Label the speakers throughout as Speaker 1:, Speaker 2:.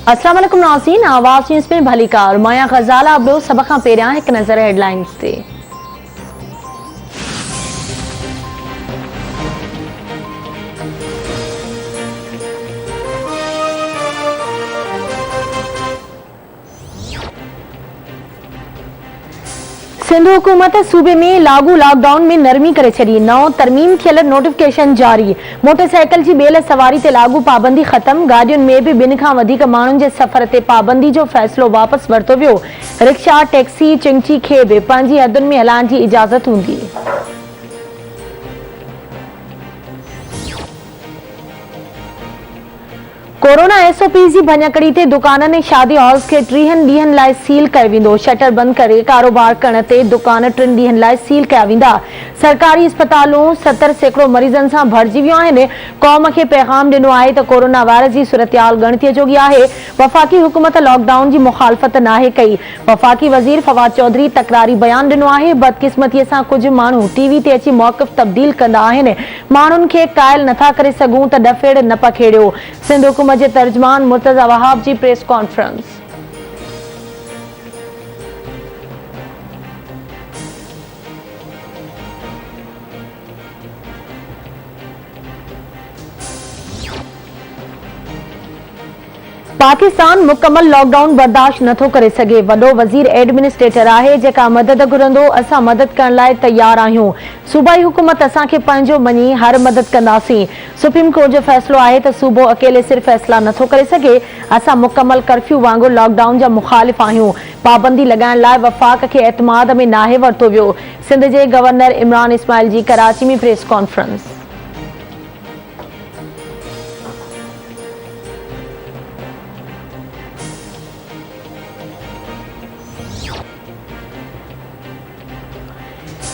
Speaker 1: अस्सलाम वालेकुम नाज़रीन, आवाज़ न्यूज़ में भलीकार माया ग़ज़ाला अब सभ खां पहिरियां हिकु नज़र हेडलाइंस ते। सिंध हुकूमत सूबे में लागू लॉकडाउन में नरमी करे छड़ी। नओं तरमीम थियल नोटिफिकेशन जारी। मोटरसाइकिल जी बेल सवारी ते लागू पाबंदी खत्म। गाड़ियुनि में भी 2 खां वधीक माण्हुनि जे सफ़र ते पाबंदी जो फ़ैसिलो वापसि वरितो वियो। रिक्शा, टैक्सी, चिंची खे भी पंहिंजी हदुनि में हलाइण जी इजाज़त हूंदी। कोरोना एसओपी जी भञकड़ी ते दुकाननि ऐं शादी हॉल्स खे 3 ॾींहनि लाइ सील कयो वेंदो। शटर बंदि करे कारोबार करण ते दुकान 3 ॾींहनि लाइ सील कया वेंदा। सरकारी अस्पतालूं 70% मरीज़नि सां भरिजी वियूं आहिनि। क़ौम खे पैगाम ॾिनो आहे त कोरोना वायरस जी सूरतहाल ॻणतीअ जोगी आहे। वफ़ाक़ी हुकूमत लॉकडाउन जी मुखालफ़त नाहे कई। वफ़ाक़ी वज़ीर फवाद चौधरी तकरारी बयान ॾिनो आहे। बदकिस्मतीअ सां कुझु माण्हू टीवी ते अची मौक़िफ़ तब्दील कंदा आहिनि। माण्हुनि खे क़ाइल नथा करे सघूं त डफेड़ न पखेड़ियो। सिंध हुकूमत जे तर्जमान मुर्तज़ा वहाब जी प्रेस कॉन्फ्रेंस। पाकिस्तान मुकम्मल लॉकडाउन बर्दाश्त नथो करे सघे। वॾो वज़ीर एडमिनिस्ट्रेटर आहे। जेका मदद घुरंदो असां मदद करण लाइ तैयार आहियूं। सूबाई हुकूमत असांखे पंहिंजो मञी हर मदद कंदासीं। सुप्रीम कोर्ट जो फ़ैसिलो आहे त सूबो अकेले सिर्फ़ फ़ैसिला नथो करे सघे। असां मुकम्मल कर्फ्यू वांगुरु लॉकडाउन जा मुखालिफ़ आहियूं। पाबंदी लॻाइण लाइ वफ़ाक़ खे एतमाद में नाहे वरितो वियो। सिंध जे गवर्नर इमरान इस्माइल जी कराची में प्रेस कॉन्फ्रेंस।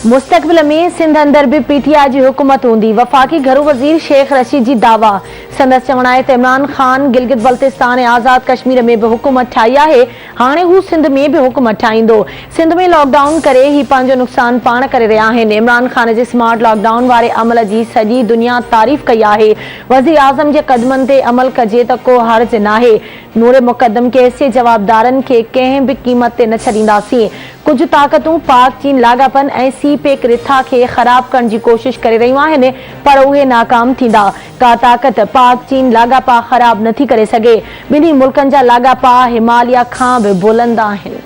Speaker 1: मुस्तक़बिल में सिंध अंदर भी पीटीआई जी हुकूमत हूंदी। वफ़ाक़ी घरू वज़ीर शेख रशीद जी दावा। संदसि चवण आहे त इमरान ख़ान गिलगित बल्तिस्तान ऐं आज़ाद कश्मीर में भी हुकूमत ठाही आहे। हाणे हू सिंध में भी हुकूमत ठाहींदो। सिंध में लॉकडाउन करे ही पंहिंजो नुक़सान पाण करे रहिया आहिनि। इमरान ख़ान जे स्मार्ट लॉकडाउन वारे अमल जी सॼी दुनिया तारीफ़ कई आहे। वज़ीर आज़म जे क़दमनि ते अमल कजे त को हर्ज नाहे। नूर मुक़दम कैसे जवाबदारनि खे कंहिं भी क़ीमत ते न छॾींदासीं। कुछ ताक़तूं पाक चीन लाॻापन ऐं सीपेक रिथा खे ख़राब करण जी कोशिश करे रहियूं आहिनि, पर उहे नाकाम थींदा। का ताक़त पाक चीन लाॻापा ख़राब नथी करे सघे। ॿिन्ही मुल्कनि जा लाॻापा हिमालय खां बि बुलंद आहिनि।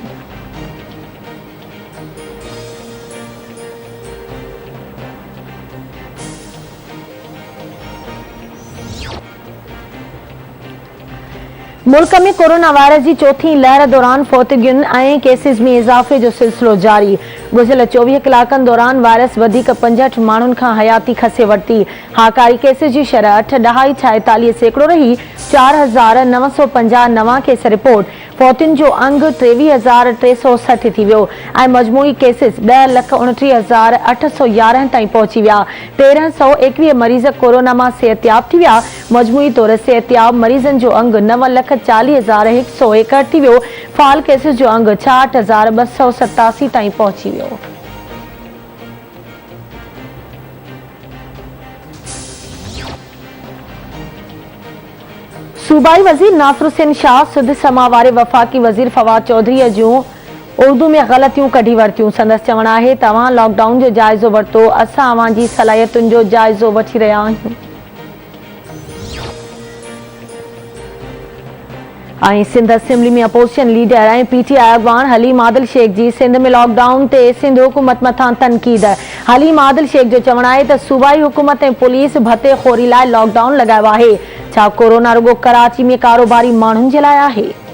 Speaker 1: मुल्क में कोरोना वायरस जी चौथी लहर दौरान फौतगियुनि ऐं केसिस में इज़ाफ़े जो सिलसिलो जारी। गुज़िरियल 24 कलाकनि दौरान वायरस वधीक 65 माण्हुनि खां हयाती खसे वरिती। हाकारी केसिस जी शरह 8.46% रही। 4,950 नवां केस रिपोर्ट। फौतियुनि जो अंग 23,360 थी वियो ऐं मजमूई केसिस 10,29,811 ताईं पहुची विया। 1,321 मरीज़ कोरोना मां सेहतियाब थी विया। मजमूई तौर सेहतियाब मरीज़नि जो अंग 9,40,161 थी वियो। फाल केसिस जो अंग 66,287 ताईं पहुची वियो। सूबाई वज़ीर नासिर हुसैन शाह सुध समा वारे वफ़ाक़ी वज़ीर फवाद चौधरी जूं उर्दू में ग़लतियूं कढी वरितियूं। संदसि चवण आहे तव्हां लॉकडाउन जो जाइज़ो वरितो, असां अव्हां जी सलाहियतुनि जो जाइज़ो वठी रहिया आहियूं। ऐं सिंध असेंबली में अपोजिशन लीडर ऐं पीटीआई अॻवान हलीम आदिल शेख जी सिंध में लॉकडाउन ते सिंध हुकूमत मथां तनक़ीद। हलीम आदिल शेख जो चवण आहे त सूबाई हुकूमत ऐं पुलिस भते खोरी लाइ लॉकडाउन लॻायो आहे। छा कोरोना रुगो कराची में कारोबारी माण्हुनि जे लाइ आहे?